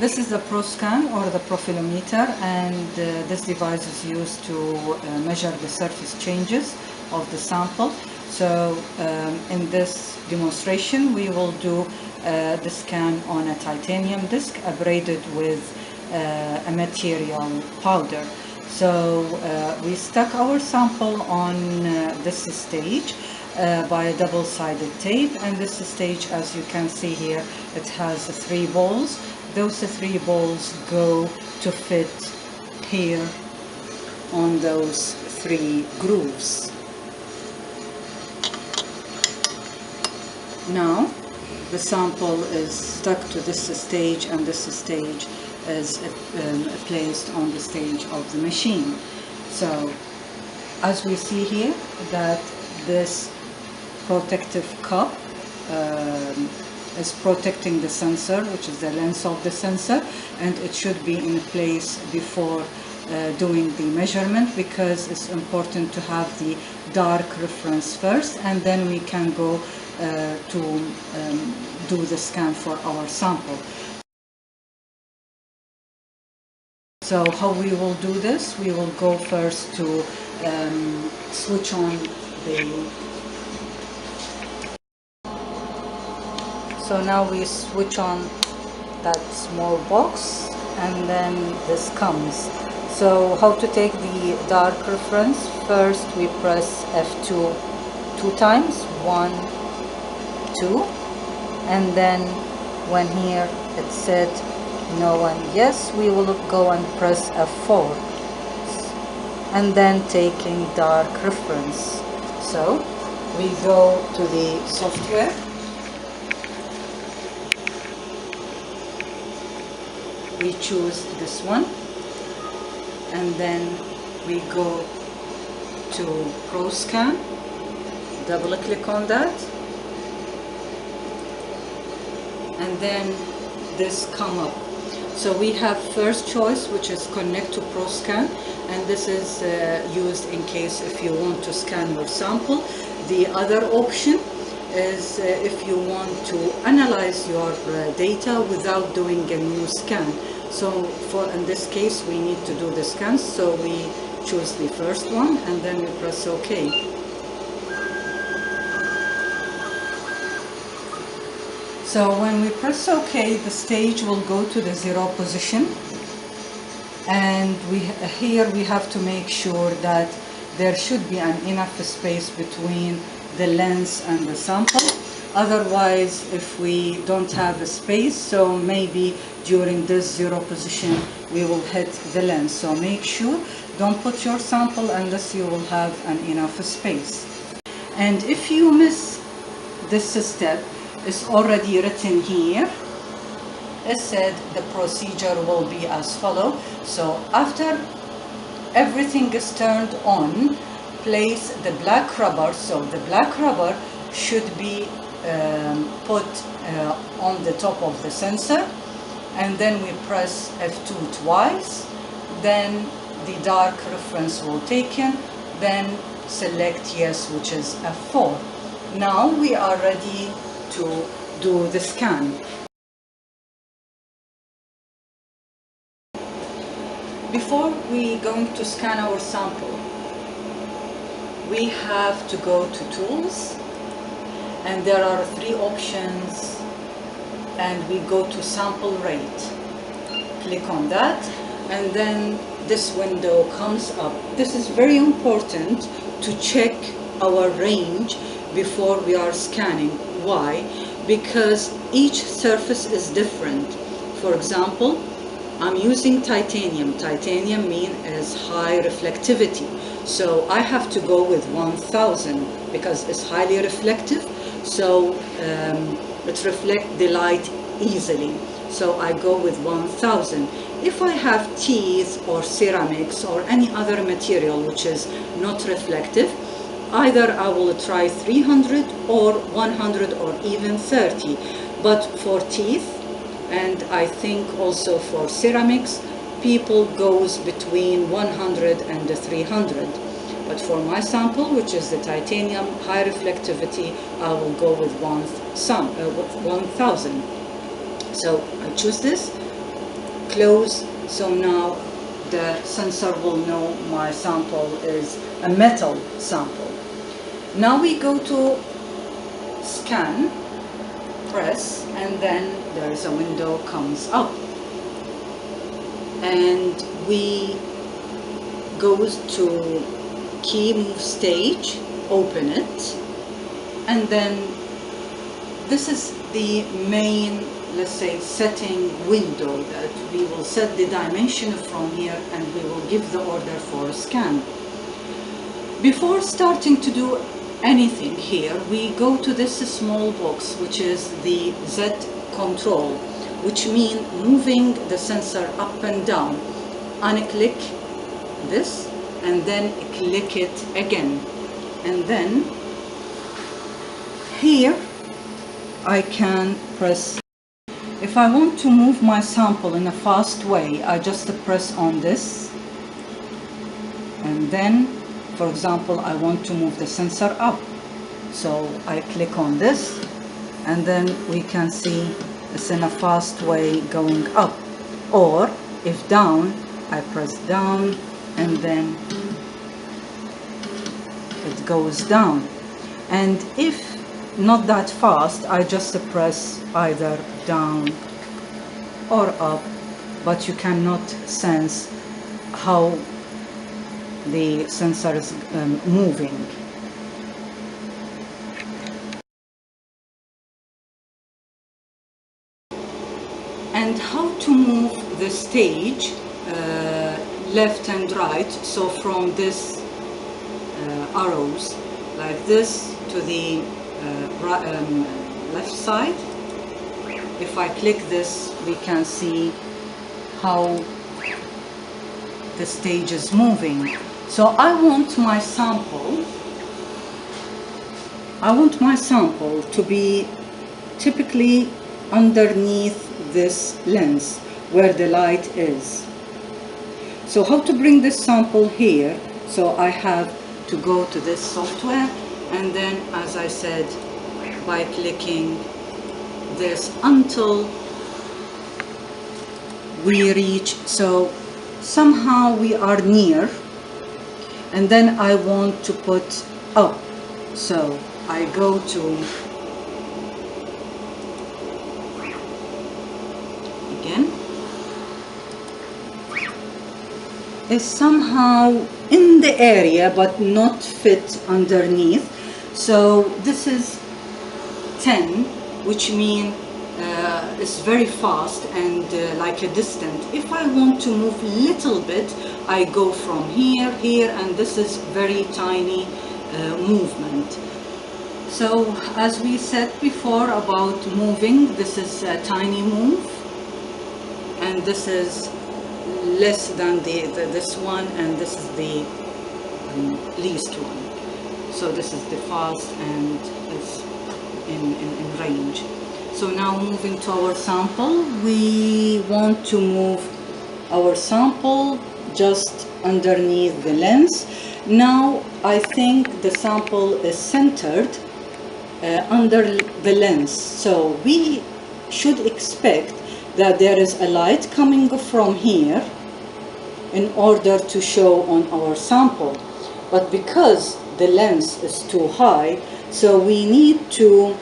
This is the ProScan or the profilometer, and this device is used to measure the surface changes of the sample. So in this demonstration we will do the scan on a titanium disc abraded with a material powder. So we stuck our sample on this stage by a double-sided tape, and this stage, as you can see here, it has 3 balls. Those 3 balls go to fit here on those 3 grooves. Now the sample is stuck to this stage, and this stage is placed on the stage of the machine. So as we see here, that this protective cup is protecting the sensor, which is the lens of the sensor, and it should be in place before doing the measurement, because it's important to have the dark reference first, and then we can go to do the scan for our sample. So how we will do this? We will go first to switch on the... So now we switch on that small box, and then this comes. So how to take the dark reference? First we press F2 2 times, 1, 2, and then when here it said no and yes, we will go and press F4, and then taking dark reference. So we go to the software, we choose this one, and then we go to ProScan, double click on that, and then this come up. So we have first choice, which is connect to ProScan, and this is used in case if you want to scan your sample. The other option is if you want to analyze your data without doing a new scan. So in this case we need to do the scans, so we choose the first one and then we press OK. So when we press OK, the stage will go to the 0 position, and here we have to make sure that there should be enough space between the lens and the sample. Otherwise, if we don't have a space, so maybe during this 0 position we will hit the lens. So make sure don't put your sample unless you will have enough space. And if you miss this step, it's already written here. It said the procedure will be as follow. So after everything is turned on, place the black rubber. So the black rubber should be put on the top of the sensor, and then we press F2 twice, then the dark reference will taken, then select yes, which is F4. Now we are ready to do the scan. Before we going to scan our sample, we have to go to tools, and there are 3 options, and we go to sample rate. Click on that, and then this window comes up. This is very important to check our range before we are scanning. Why? Because each surface is different. For example, I'm using titanium. Titanium means high reflectivity. So I have to go with 1000 because it's highly reflective. So it reflects the light easily. So I go with 1000. If I have teeth or ceramics or any other material which is not reflective, either I will try 300 or 100 or even 30. But for teeth, and I think also for ceramics, people goes between 100 and 300. But for my sample, which is the titanium high reflectivity, I will go with 1000. So I choose this, close, so now the sensor will know my sample is a metal sample. Now we go to scan, press, and then there is a window comes up, and we goes to key move stage, open it, and then this is the main, let's say, setting window that we will set the dimension from here, and we will give the order for a scan. Before starting to do anything here, we go to this small box, which is the Z control, which means moving the sensor up and down. Unclick this and then click it again, and then here I can press. If I want to move my sample in a fast way, I just press on this, and then, for example, I want to move the sensor up, so I click on this, and then we can see it's in a fast way going up. Or if down, I press down, and then it goes down. And if not that fast, I just press either down or up, but you cannot sense how the sensor is moving. And how to move the stage left and right, so from this arrows like this to the left side. If I click this, we can see how the stage is moving. So I want my sample to be typically underneath this lens where the light is. So how to bring this sample here? So I have to go to this software, and then, as I said, by clicking this until we reach, so somehow we are near, and then I want to put up, so I go to again, is somehow in the area but not fit underneath. So this is 10, which means it's very fast and like a distant. If I want to move a little bit, I go from here, and this is very tiny movement. So as we said before about moving, this is a tiny move, and this is less than this one, and this is the least one. So this is the fast and it's in range. So now moving to our sample, we want to move our sample just underneath the lens. Now I think the sample is centered under the lens, so we should expect that there is a light coming from here in order to show on our sample. But because the lens is too high, so we need to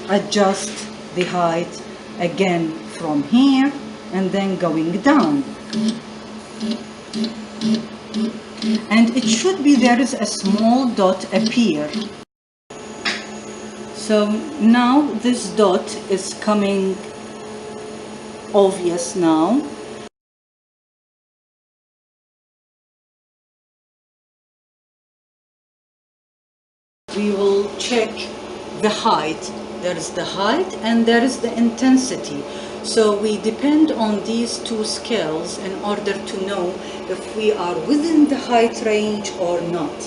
adjust the height again from here and then going down. And it should be, there is a small dot appear. So now this dot is coming obvious now. We will check the height. There is the height and there is the intensity. So we depend on these two scales in order to know if we are within the height range or not.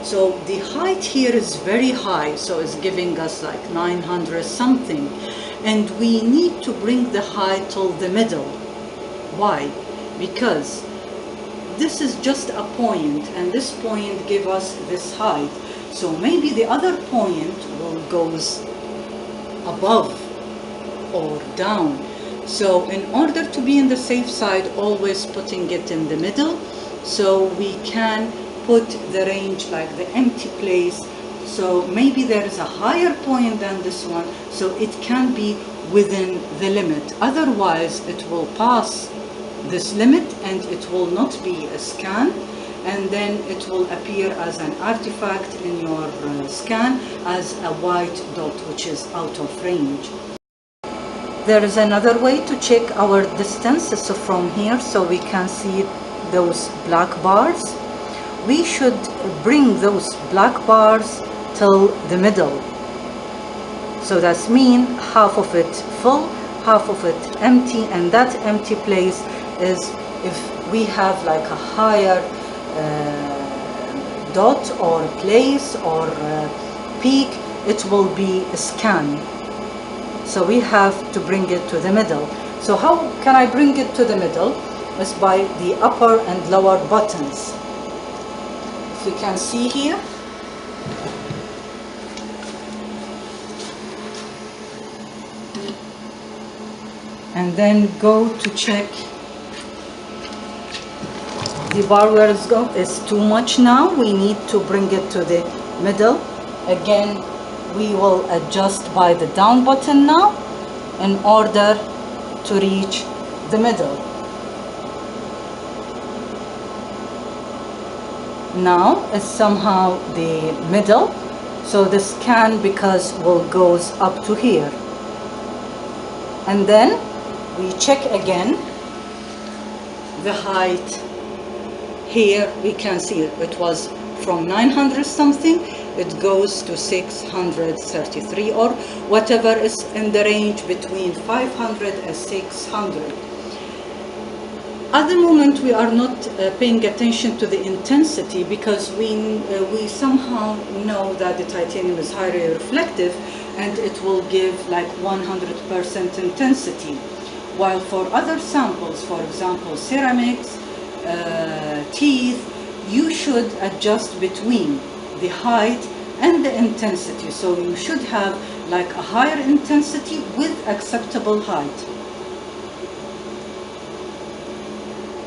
So the height here is very high, so it's giving us like 900 something. And we need to bring the height till the middle. Why? Because this is just a point, and this point gives us this height. So maybe the other point will goes above or down. So in order to be in the safe side, always putting it in the middle, so we can put the range like the empty place. So maybe there is a higher point than this one, so it can be within the limit. Otherwise, it will pass this limit and it will not be a scan, and then it will appear as an artifact in your scan as a white dot, which is out of range. There is another way to check our distance. So from here, so we can see those black bars. We should bring those black bars till the middle. So that's mean half of it full, half of it empty, and that empty place is if we have like a higher dot or place or peak, it will be a scan. So we have to bring it to the middle. So how can I bring it to the middle? Is by the upper and lower buttons. If you can see here, and then go to check the bar where it's go is too much now. We need to bring it to the middle. Again, we will adjust by the down button now in order to reach the middle. Now it's somehow the middle, so the scan because will goes up to here, and then we check again the height. Here we can see it was from 900 something, it goes to 633 or whatever is in the range between 500 and 600. At the moment we are not paying attention to the intensity because we somehow know that the titanium is highly reflective and it will give like 100% intensity. While for other samples, for example ceramics, teeth, you should adjust between the height and the intensity. So you should have like a higher intensity with acceptable height.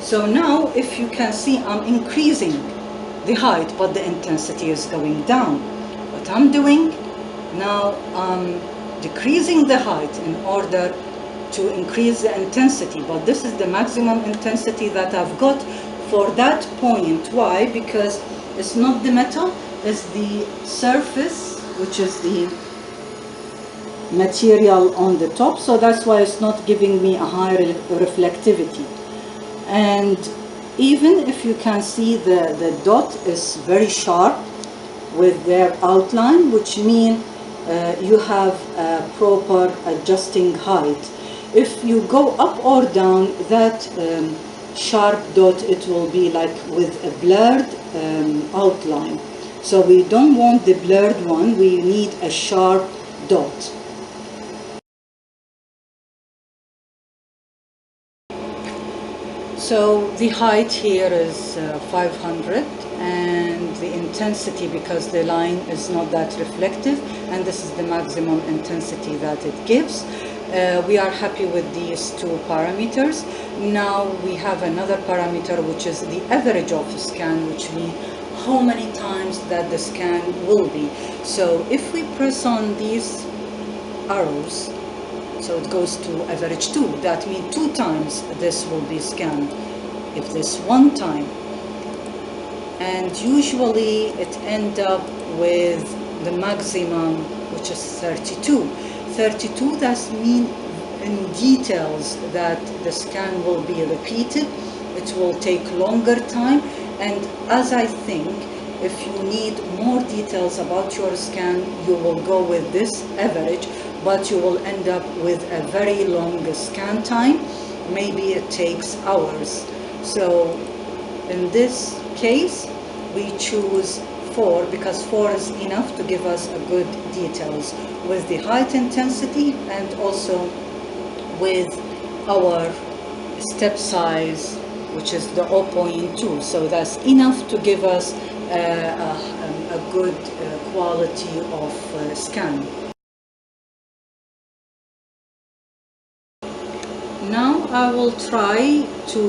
So now if you can see, I'm increasing the height but the intensity is going down. What I'm doing now, I'm decreasing the height in order to increase the intensity, but this is the maximum intensity that I've got for that point. Why? Because it's not the metal, it's the surface, which is the material on the top, so that's why it's not giving me a higher reflectivity. And even if you can see the dot is very sharp with their outline, which means you have a proper adjusting height. If you go up or down, that sharp dot, it will be like with a blurred outline. So we don't want the blurred one, we need a sharp dot. So the height here is 500, and the intensity, because the line is not that reflective, and this is the maximum intensity that it gives. We are happy with these two parameters. Now we have another parameter, which is the average of the scan, which means how many times that the scan will be. So if we press on these arrows, so it goes to average 2, that means 2 times this will be scanned. If this 1 time, and usually it ends up with the maximum, which is 32. 32, that means in details that the scan will be repeated. It will take longer time, and as I think, if you need more details about your scan, you will go with this average, but you will end up with a very long scan time. Maybe it takes hours. So in this case, we choose 4 because 4 is enough to give us a good details with the height intensity and also with our step size, which is the 0.2. So that's enough to give us a good quality of scan. I will try to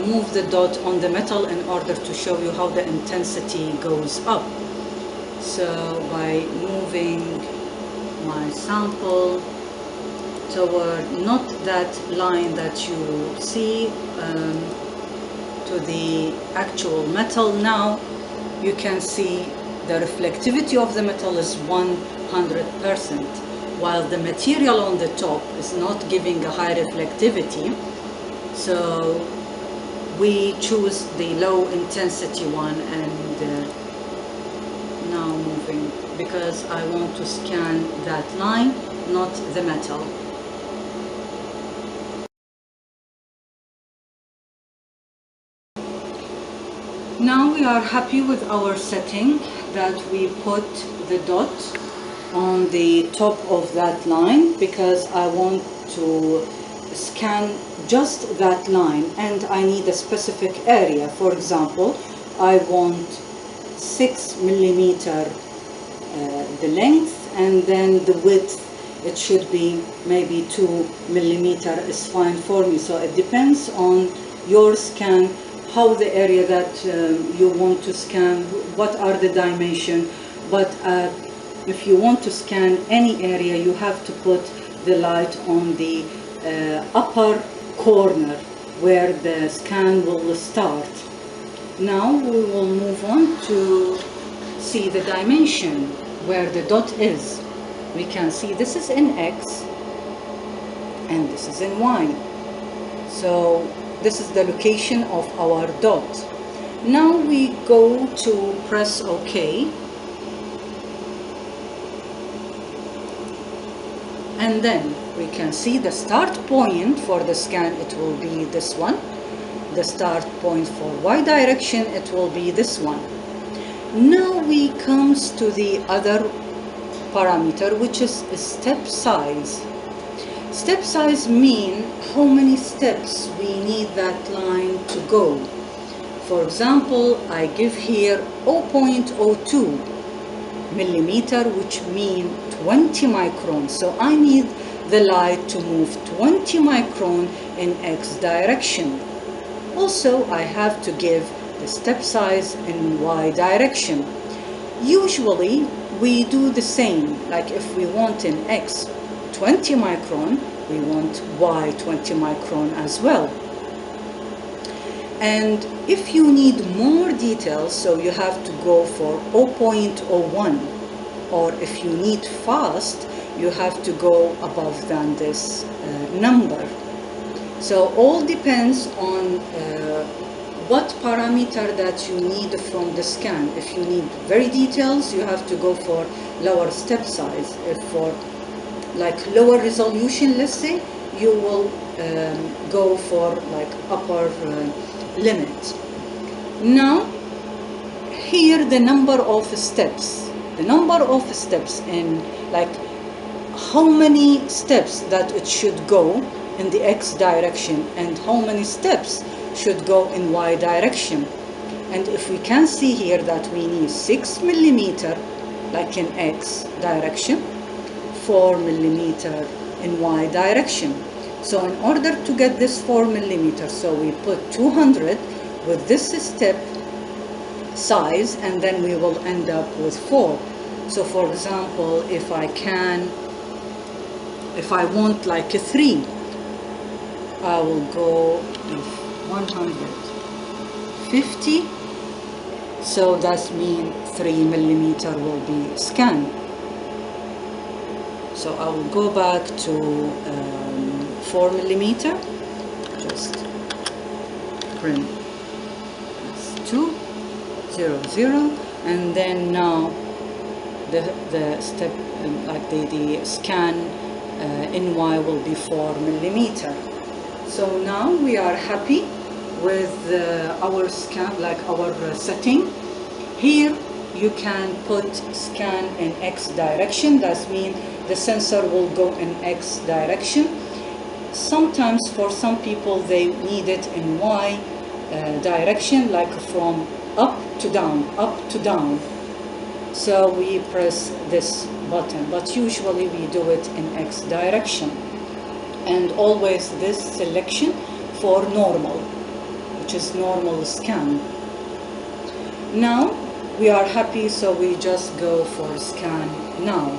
move the dot on the metal in order to show you how the intensity goes up. So by moving my sample toward not that line that you see to the actual metal, now you can see the reflectivity of the metal is 100%, while the material on the top is not giving a high reflectivity. So we choose the low intensity one, and now moving because I want to scan that line, not the metal. Now we are happy with our setting that we put the dot on the top of that line, because I want to scan just that line and I need a specific area. For example, I want 6 millimeter the length, and then the width, it should be maybe 2 millimeter is fine for me. So it depends on your scan, how the area that you want to scan, what are the dimension. But if you want to scan any area, you have to put the light on the upper corner where the scan will start. Now we will move on to see the dimension where the dot is. We can see this is in X and this is in Y. So this is the location of our dot. Now we go to press OK. And then we can see the start point for the scan, it will be this one. The start point for Y direction, it will be this one. Now we comes to the other parameter, which is step size. Step size mean how many steps we need that line to go. For example, I give here 0.02 millimeter, which mean 20 microns. So I need the light to move 20 micron in X direction. Also, I have to give the step size in Y direction. Usually, we do the same. Like if we want in X 20 micron, we want Y 20 micron as well. And if you need more details, so you have to go for 0.01, or if you need fast, you have to go above than this number. So all depends on what parameter that you need from the scan. If you need very details, you have to go for lower step size. If for like lower resolution, let's say, you will go for like upper limit. Now, here the number of steps. The number of steps in like how many steps that it should go in the X direction and how many steps should go in Y direction. And if we can see here that we need 6 millimeter like in X direction, 4 millimeter in Y direction. So in order to get this 4 millimeter, so we put 200 with this step size, and then we will end up with 4. So for example, if I want like a 3, I will go with 150. So that means 3 millimeter will be scanned. So I will go back to 4 millimeter, just print 2, 0, 0, and then now the step, like the scan in Y will be 4 millimeter. So now we are happy with our scan, like our setting. Here you can put scan in X direction. That means the sensor will go in X direction. Sometimes for some people they need it in Y direction, like from up to down, up to down. So we press this button, but usually we do it in X direction. and always this selection for normal, which is normal scan. Now we are happy, so we just go for scan now.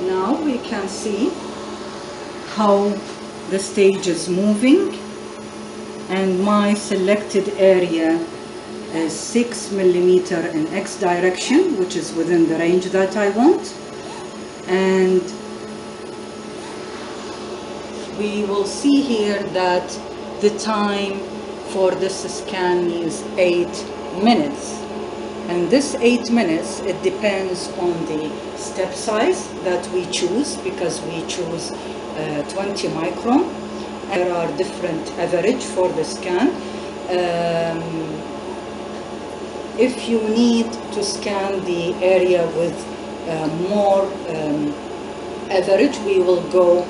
Now we can see how the stage is moving, and my selected area is 6 millimeter in X direction, which is within the range that I want. And we will see here that the time for this scan is 8 minutes. And this 8 minutes, it depends on the step size that we choose, because we choose 20 micron. There are different average for the scan. If you need to scan the area with more average, we will go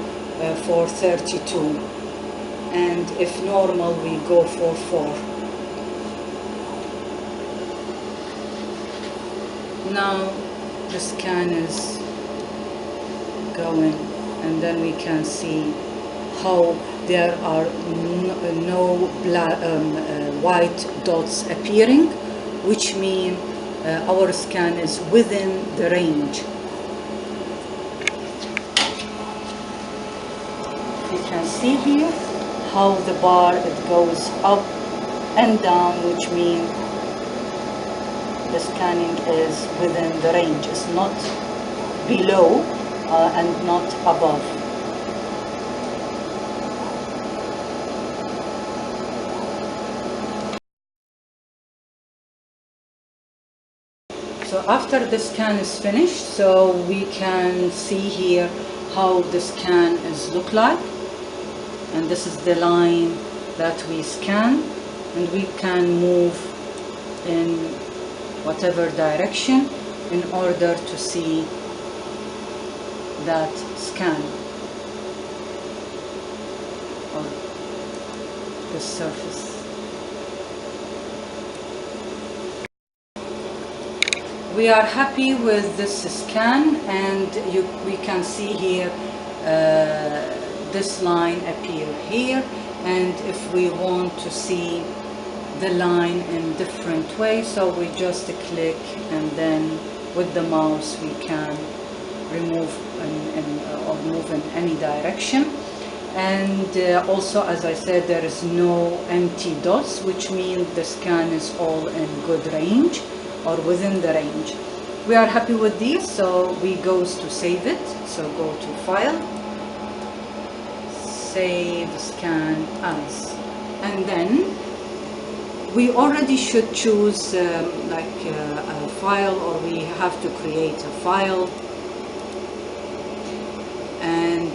for 32, and if normal, we go for 4. Now the scan is going, and then we can see how there are no white dots appearing, which mean our scan is within the range. You can see here how the bar, it goes up and down, which means the scanning is within the range. It's not below and not above. So after the scan is finished, so we can see here how the scan is look like, and this is the line that we scan, and we can move in whatever direction in order to see that scan or the surface. We are happy with this scan, and we can see here this line appear here, and if we want to see the line in different ways, so we just click, and then with the mouse we can remove or move in any direction. And also, as I said, there is no empty dots, which means the scan is all in good range or within the range. We are happy with these, so we goes to save it. So go to File, Save Scan As, and then we already should choose like a file, or we have to create a file. And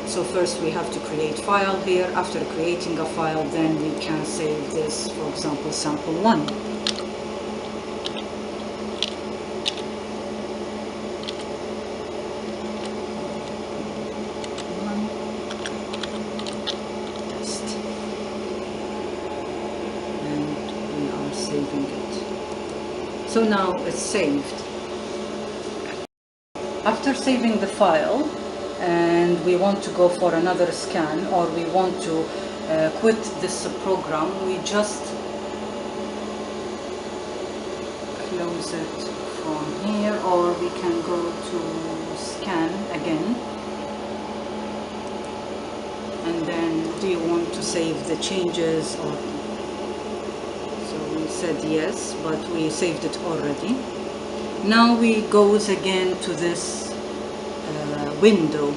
so first we have to create file here. After creating a file, then we can save this, for example, sample 1. Saving it. So now it's saved. After saving the file, and we want to go for another scan, or we want to quit this program, we just close it from here, or we can go to scan again. And then, do you want to save the changes? Or said yes, but we saved it already. Now we goes again to this window.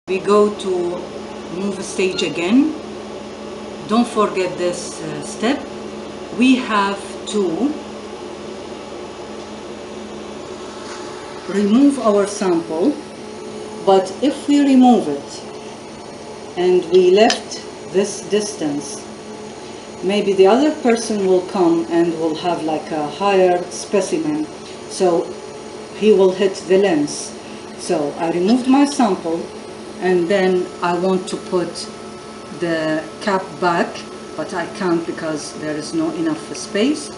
We go to move stage again. Don't forget this step. We have to remove our sample, but if we remove it and we left this distance, maybe the other person will come and will have like a higher specimen, so he will hit the lens. So I removed my sample, and then I want to put the cap back, but I can't because there is no enough space.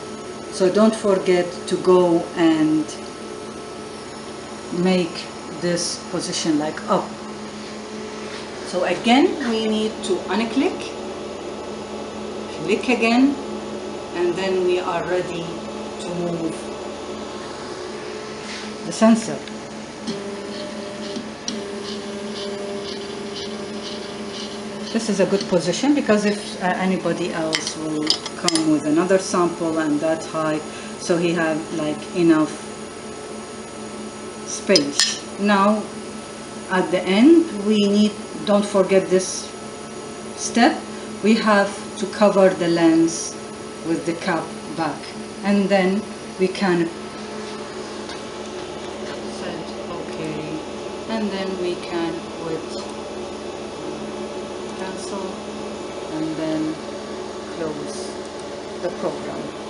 So don't forget to go and make this position like up. So again, we need to unclick, click again, and then we are ready to move the sensor. This is a good position because if anybody else will come with another sample and that high, so he have like enough space. Now at the end we need, don't forget this step, we have to cover the lens with the cap back, and then we can set OK, and then we can with cancel and then close the program.